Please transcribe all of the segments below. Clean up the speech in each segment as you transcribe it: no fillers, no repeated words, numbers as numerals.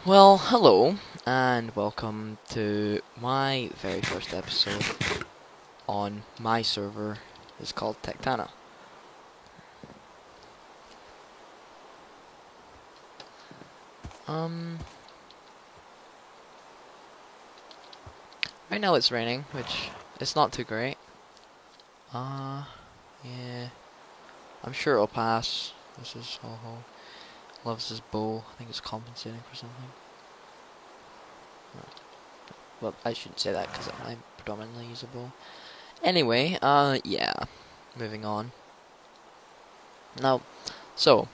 Well, hello, and welcome to my very first episode on my server. It's called Tectana. Um, right now it's raining, which it's not too great. Uh, yeah, I'm sure it'll pass. This is Soho. Loves his bow. I think it's compensating for something. Well, I shouldn't say that because I predominantly use a bow. Anyway, yeah, moving on. Now, so,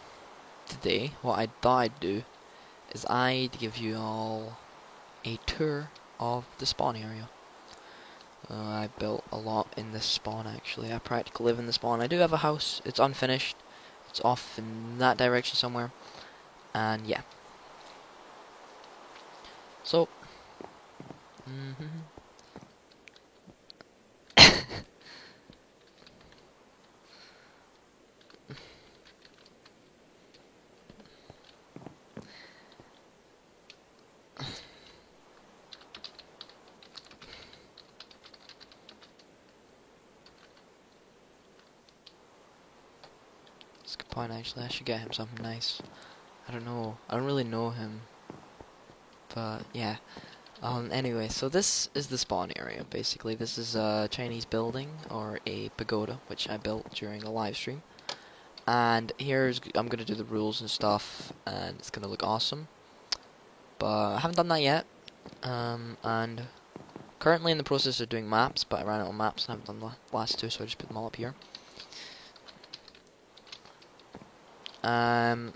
today, what I thought I'd do is I'd give you all a tour of the spawn area. I built a lot in this spawn actually. I practically live in the spawn. I do have a house. It's unfinished. It's off in that direction somewhere. And yeah. So. It's a good point actually. I should get him something nice. I don't know. I don't really know him. But yeah. Anyway, so this is the spawn area basically. This is a Chinese building or a pagoda which I built during a live stream. And I'm gonna do the rules and stuff, and it's gonna look awesome. But I haven't done that yet. And currently in the process of doing maps, but I ran out of maps and I haven't done the last two, so I just put them all up here. Um.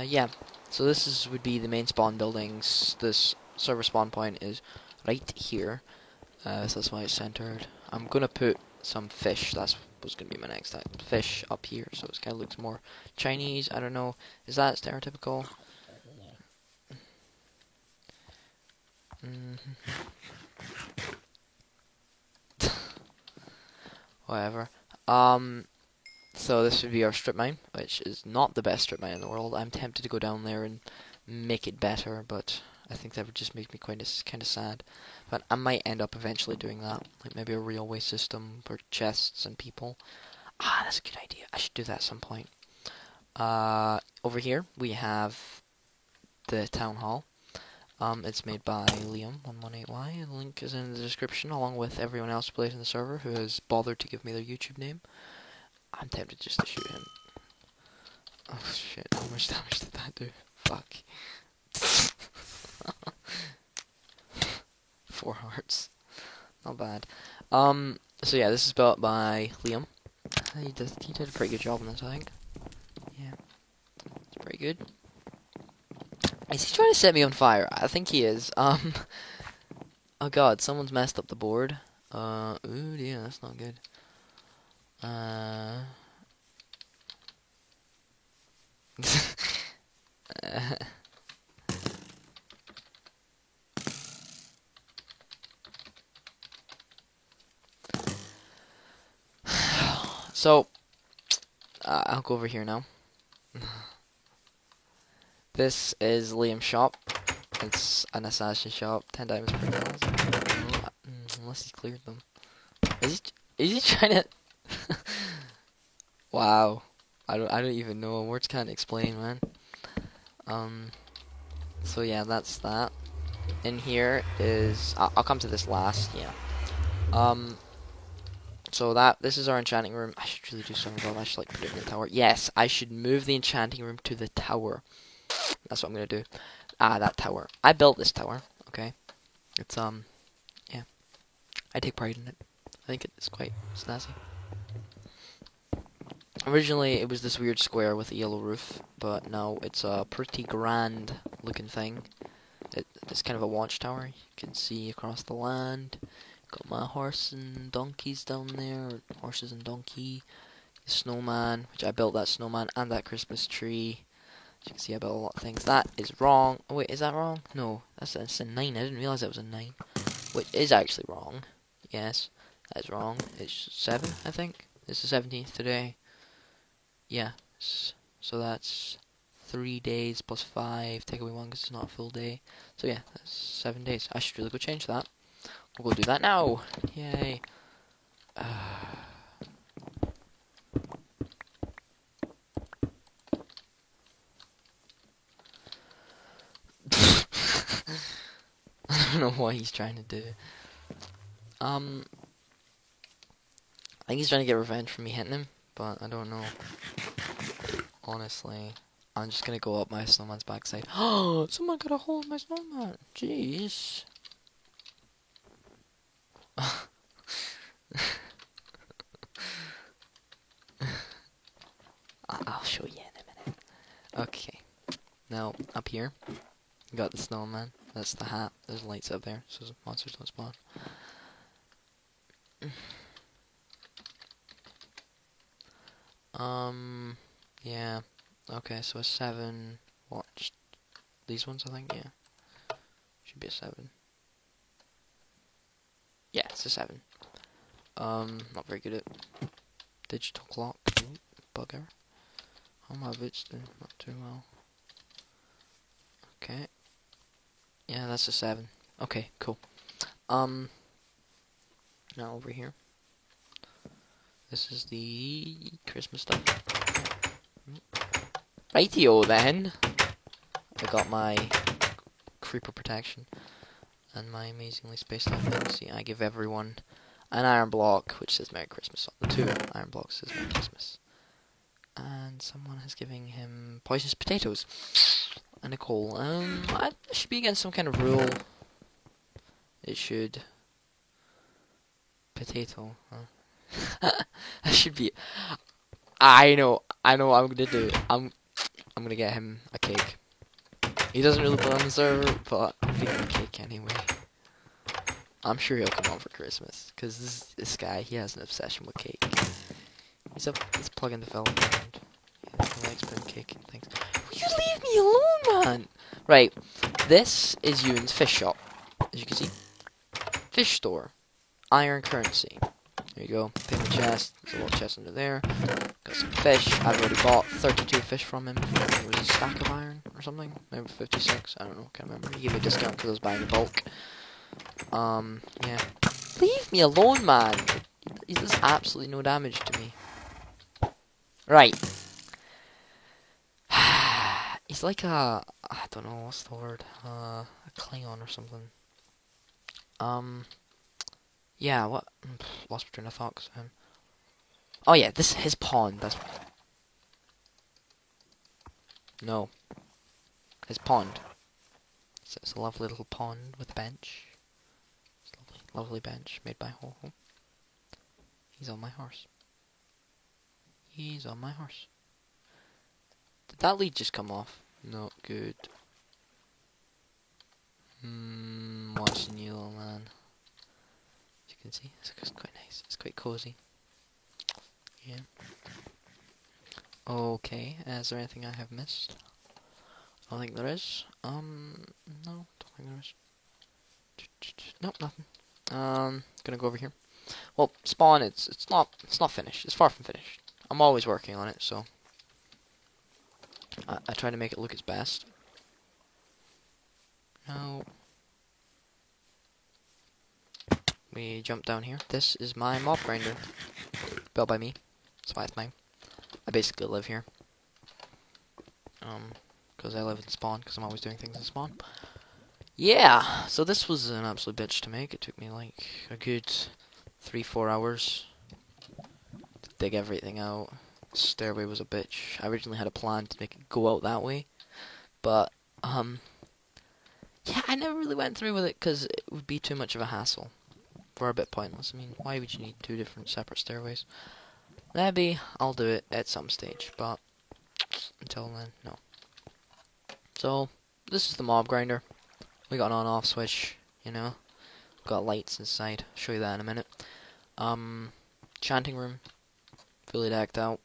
Yeah. So would be the main spawn buildings. This server spawn point is right here. So that's why it's centered. I'm gonna put some fish. That's what's gonna be my next time. Fish up here, so it kind of looks more Chinese. I don't know. Is that stereotypical? Whatever. So this would be our strip mine, which is not the best strip mine in the world. I'm tempted to go down there and make it better, but I think that would just make me kind of sad. But I might end up eventually doing that, like maybe a railway system for chests and people. Ah, that's a good idea. I should do that at some point. Over here we have the town hall. It's made by Liam118y. The link is in the description, along with everyone else who plays in the server who has bothered to give me their YouTube name. I'm tempted just to shoot him. Oh shit, how much damage did that do? Fuck. 4 hearts. Not bad. So yeah, this is built by Liam. He did a pretty good job on this, I think. Yeah, it's pretty good. Is he trying to set me on fire? I think he is. Oh god, someone's messed up the board. Ooh, yeah, that's not good. So, I'll go over here now. This is Liam's shop. It's an assassin shop, 10 diamonds per thousand. Unless he's cleared them. Is he trying to... Wow. I don't even know. Words can't explain, man. So yeah, that's that. In here is... I'll come to this last, yeah. So this is our enchanting room. I should really do something about it. I should like put it in the tower. Yes, I should move the enchanting room to the tower. That's what I'm gonna do. That tower. I built this tower, okay? It's, yeah. I take pride in it. I think it's quite snazzy. Originally, it was this weird square with a yellow roof, but now it's a pretty grand looking thing. It's kind of a watchtower. You can see across the land. Got my horse and donkeys down there. Horses and donkey. The snowman, which I built that snowman and that Christmas tree. As you can see, I built a lot of things. That is wrong. Oh, wait, is that wrong? No, that's a 9. I didn't realize that was a 9. Which is actually wrong. Yes, that is wrong. It's 7, I think. It's the 17th today. Yeah, so that's 3 days plus 5. Take away 1 because it's not a full day. So yeah, that's 7 days. I should really go change that. We'll go do that now. Yay. I don't know what he's trying to do. I think he's trying to get revenge for me hitting him, but I don't know. Honestly, I'm just gonna go up my snowman's backside. Oh, someone got a hold of my snowman. Jeez. I'll show you in a minute. Okay. Now, up here, you got the snowman. That's the hat. There's lights up there, so monsters don't spawn. Yeah. Okay, so a 7. Watch these ones, I think, yeah. Should be a 7. Yeah, it's a 7. Not very good at digital clock. Ooh, bugger. How my bits do? Not too well. Okay. Yeah, that's a 7. Okay, cool. Now over here. This is the Christmas stuff. Rightio then. I got my creeper protection and my amazingly spaced out thing. See, I give everyone an iron block which says Merry Christmas. The 2 iron blocks says Merry Christmas. And someone is giving him poisonous potatoes and a coal. I should be against some kind of rule. It should potato. Huh? I should be. I know what I'm gonna do. I'm gonna get him a cake. He doesn't really play on the server, but I'll give him a cake anyway. I'm sure he'll come on for Christmas, because this guy, he has an obsession with cake. He's a plug-in developer, and he likes putting cake and things. Will you leave me alone, man? Right, this is Ewan's fish shop, as you can see. Fish store. Iron currency. There you go. Payment chest. There's a little chest under there. Got some fish. I've already bought 32 fish from him. I think it was a stack of iron or something. Maybe 56. I don't know. Can't remember. He gave me a discount because I was buying in bulk. Yeah. Leave me alone, man. He does absolutely no damage to me. Right. He's like a... I don't know, what's the word? A Klingon or something. Yeah, what? Lost my train of thought. Oh yeah, this is his pond. That's... No. His pond. So it's a lovely little pond with a bench. It's a lovely bench made by Ho-Ho. He's on my horse. He's on my horse. Did that lead just come off? Not good. Watching you, little man. As you can see, it's quite nice. It's quite cozy. Yeah. Okay, is there anything I have missed? I don't think there is. No, don't think there is. Nope, nothing. Gonna go over here. Well, spawn, it's not finished. It's far from finished. I'm always working on it, so I try to make it look its best. Now we jump down here. This is my mob grinder, built by me. That's why it's mine. I basically live here. Because I live in spawn, because I'm always doing things in spawn. Yeah, so this was an absolute bitch to make. It took me like a good 3-4 hours to dig everything out. The stairway was a bitch. I originally had a plan to make it go out that way, but yeah, I never really went through with it because it would be too much of a hassle. For a bit pointless. I mean, why would you need 2 different separate stairways? Maybe I'll do it at some stage, but until then, no. So this is the mob grinder. We got an on-off switch, you know. Got lights inside. I'll show you that in a minute. Chanting room, fully decked out.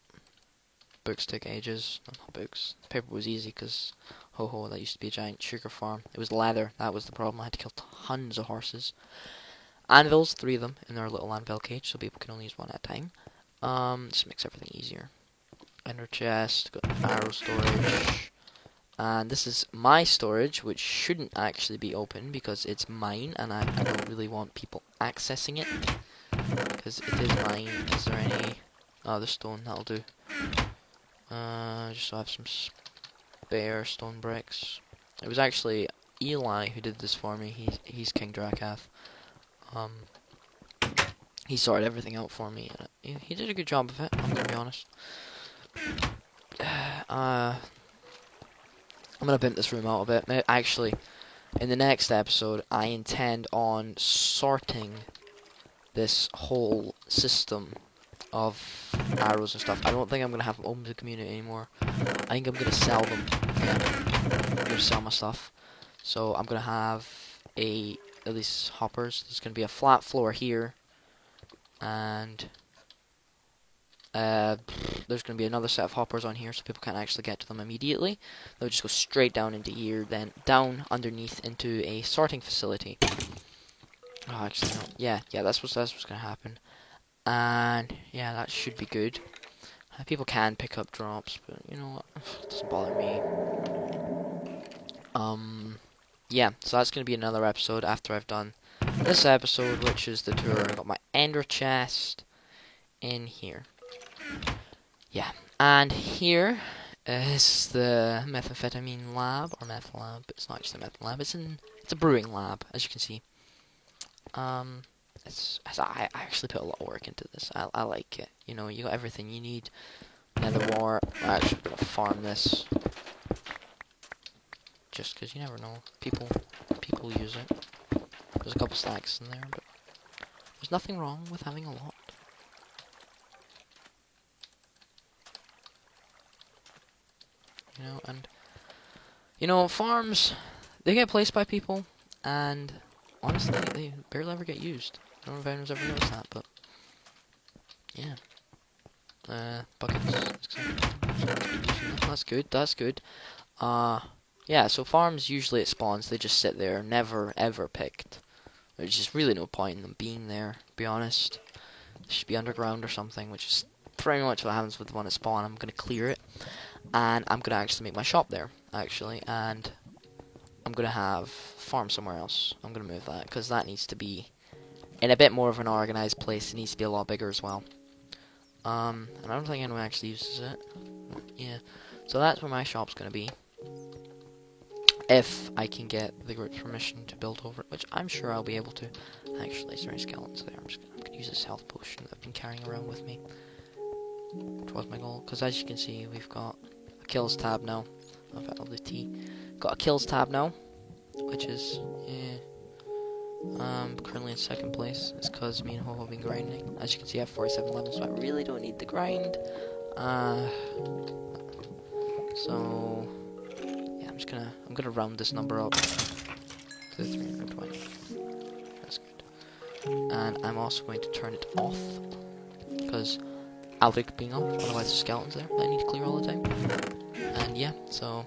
Books take ages. No, not books. Paper was easy because, ho, that used to be a giant sugar farm. It was leather. That was the problem. I had to kill tons of horses. Anvils, 3 of them in their little anvil cage, so people can only use 1 at a time. Just makes everything easier. Ender chest, got arrow storage. And this is my storage, which shouldn't actually be open because it's mine, and I don't really want people accessing it because it is mine. Is there any? Oh, the stone, that'll do. Just so I have some spare stone bricks. It was actually Eli who did this for me. He's King Drakath. He sorted everything out for me, and he did a good job of it. I'm gonna be honest. I'm gonna pimp this room out a bit. Actually, in the next episode, I intend on sorting this whole system of arrows and stuff. I don't think I'm gonna have them open to the community anymore. I think I'm gonna sell them. Yeah, I'm gonna sell my stuff. So I'm gonna have at least hoppers. There's gonna be a flat floor here, and there's going to be another set of hoppers on here so people can't actually get to them immediately. They'll just go straight down into here, then down underneath into a sorting facility. Oh, actually, no. Yeah, that's what's going to happen. And, yeah, that should be good. People can pick up drops, but, you know what, it doesn't bother me. Yeah, so that's going to be another episode after I've done this episode, which is the tour. I got my ender chest in here. Yeah, and here is the methamphetamine lab, or meth lab. It's not actually a meth lab. It's a brewing lab, as you can see. I actually put a lot of work into this. I like it. You know, you got everything you need. Nether wart. I'm actually gonna farm this, just because you never know. People use it. There's a couple stacks in there, but there's nothing wrong with having a lot. You know, and you know, farms, they get placed by people, and honestly, they barely ever get used. I don't know if anyone's ever noticed that, but yeah. Buckets. That's good. That's good. Yeah. So farms, usually it spawns. They just sit there, never ever picked. There's just really no point in them being there. To be honest, they should be underground or something, which is pretty much what happens with the one at spawn. I'm gonna clear it. And I'm going to actually make my shop there, actually, and I'm going to have farm somewhere else. I'm going to move that, because that needs to be in a bit more of an organized place. It needs to be a lot bigger as well. And I don't think anyone actually uses it. Yeah, so that's where my shop's going to be. If I can get the group's permission to build over it, which I'm sure I'll be able to. Actually, is there any skeletons there? I'm going to use this health potion that I've been carrying around with me. Which was my goal, because as you can see, we've got a kills tab now. I've got the T. Got a kills tab now, which is currently in second place. It's because me and Ho have been grinding. As you can see, I have 47 levels, so I really don't need the grind. So yeah, I'm gonna round this number up to 320. That's good. And I'm also going to turn it off because I'll like being off, otherwise there's skeletons there that I need to clear all the time. And yeah, so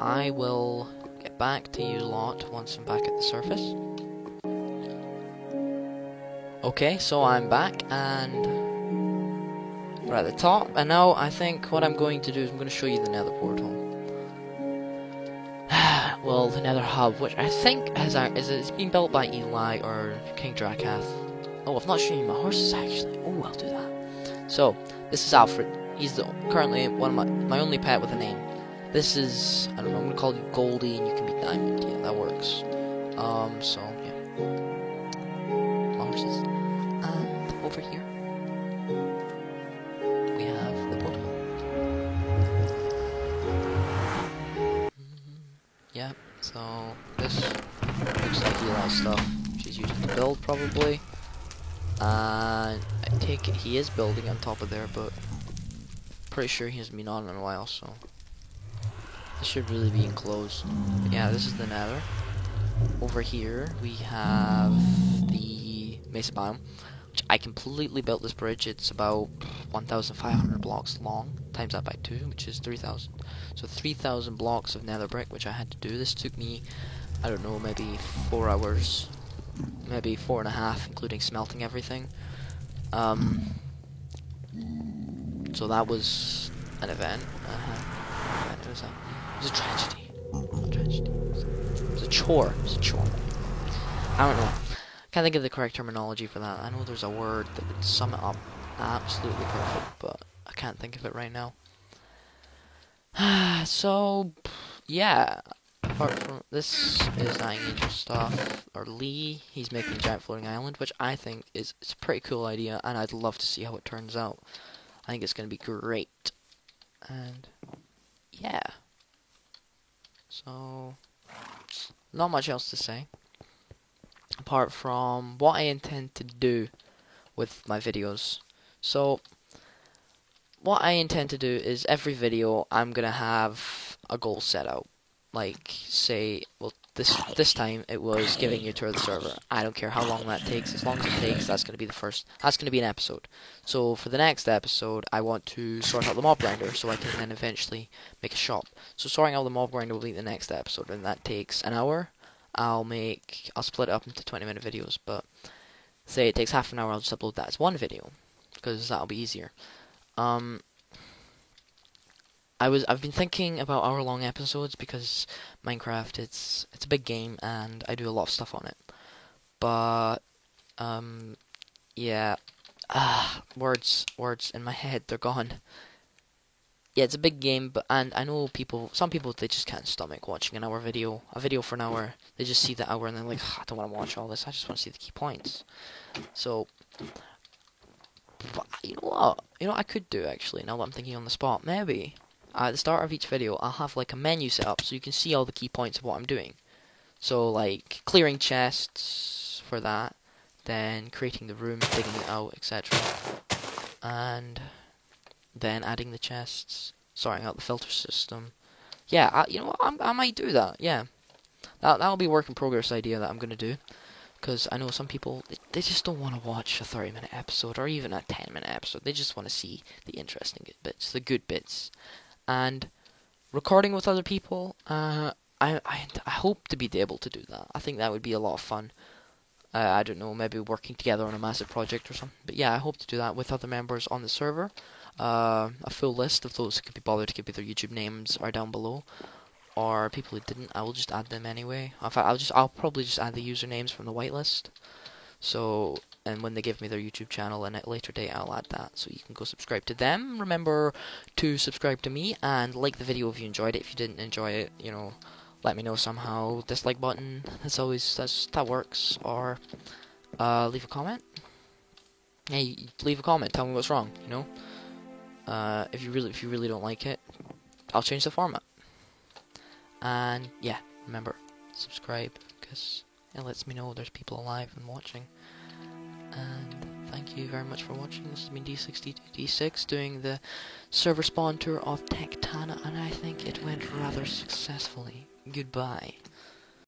I will get back to you lot once I'm back at the surface. Okay, so I'm back and we're at the top, and now I think what I'm going to do is I'm going to show you the nether portal. Well, the nether hub, which I think is being built by Eli or King Drakath. Oh, I've not shown you my horses actually. Oh, I'll do that. So, this is Alfred. He's currently one of my only pet with a name. This is, I don't know, I'm gonna call you Goldie and you can be Diamond. Yeah, that works. So, yeah. My horses. And over here, we have the portal. Yeah, so this looks like Eli's stuff. She's used to build, probably. And I take it he is building on top of there, but pretty sure he hasn't been on in a while, so this should really be enclosed. But yeah, this is the nether. Over here we have the mesa biome, which I completely built this bridge. It's about 1,500 blocks long, times that by 2, which is 3,000. So 3,000 blocks of nether brick, which I had to do. This took me, I don't know, maybe 4 hours. Maybe 4.5, including smelting everything. So that was an event. And it was a tragedy. Not a tragedy. It was a chore. It was a chore. I don't know. Can't think of the correct terminology for that. I know there's a word that would sum it up absolutely perfect, but I can't think of it right now. So, yeah. Apart from this is Dying Angel stuff, or Lee, he's making a giant floating island, which I think is a pretty cool idea, and I'd love to see how it turns out. I think it's going to be great. And, yeah. So, not much else to say. Apart from what I intend to do with my videos. So, what I intend to do is every video I'm going to have a goal set out. Like, say, well, this time it was giving you a tour of the server. I don't care how long that takes. As long as it takes, that's going to be that's going to be an episode. So for the next episode, I want to sort out the mob grinder so I can then eventually make a shop. So sorting out the mob grinder will be the next episode, and that takes an hour. I'll split it up into 20-minute videos, but say it takes half an hour, I'll just upload that as one video, because that'll be easier. I've been thinking about hour-long episodes because Minecraft, it's a big game and I do a lot of stuff on it. But yeah, words in my head, they're gone. Yeah, it's a big game, and I know some people they just can't stomach watching a video for an hour. They just see the hour and they're like, I don't want to watch all this. I just want to see the key points. So, but you know what? You know what I could do actually. Now that I'm thinking on the spot, maybe. At the start of each video, I'll have like a menu set up so you can see all the key points of what I'm doing. So like clearing chests for that, then creating the room, digging it out, etc. And then adding the chests, sorting out the filter system. Yeah, you know what, I might do that, yeah. That'll be a work in progress idea that I'm going to do. Because I know some people, they just don't want to watch a 30-minute episode or even a 10-minute episode. They just want to see the interesting bits, the good bits. And recording with other people, I hope to be able to do that. I think that would be a lot of fun. I don't know, maybe working together on a massive project or something. But yeah, I hope to do that with other members on the server. A full list of those who could be bothered to give me their YouTube names are down below. Or people who didn't, I will just add them anyway. In fact, I'll probably just add the usernames from the whitelist. So, and when they give me their YouTube channel and at a later date, I'll add that. So you can go subscribe to them. Remember to subscribe to me and like the video if you enjoyed it. If you didn't enjoy it, you know, let me know somehow. Dislike button. That works. Or leave a comment. Hey, leave a comment. Tell me what's wrong. You know, if you really don't like it, I'll change the format. And yeah, remember, subscribe, because it lets me know there's people alive and watching. And thank you very much for watching. This has been D62D6 doing the server spawn tour of Tektana, and I think it went rather successfully. Goodbye.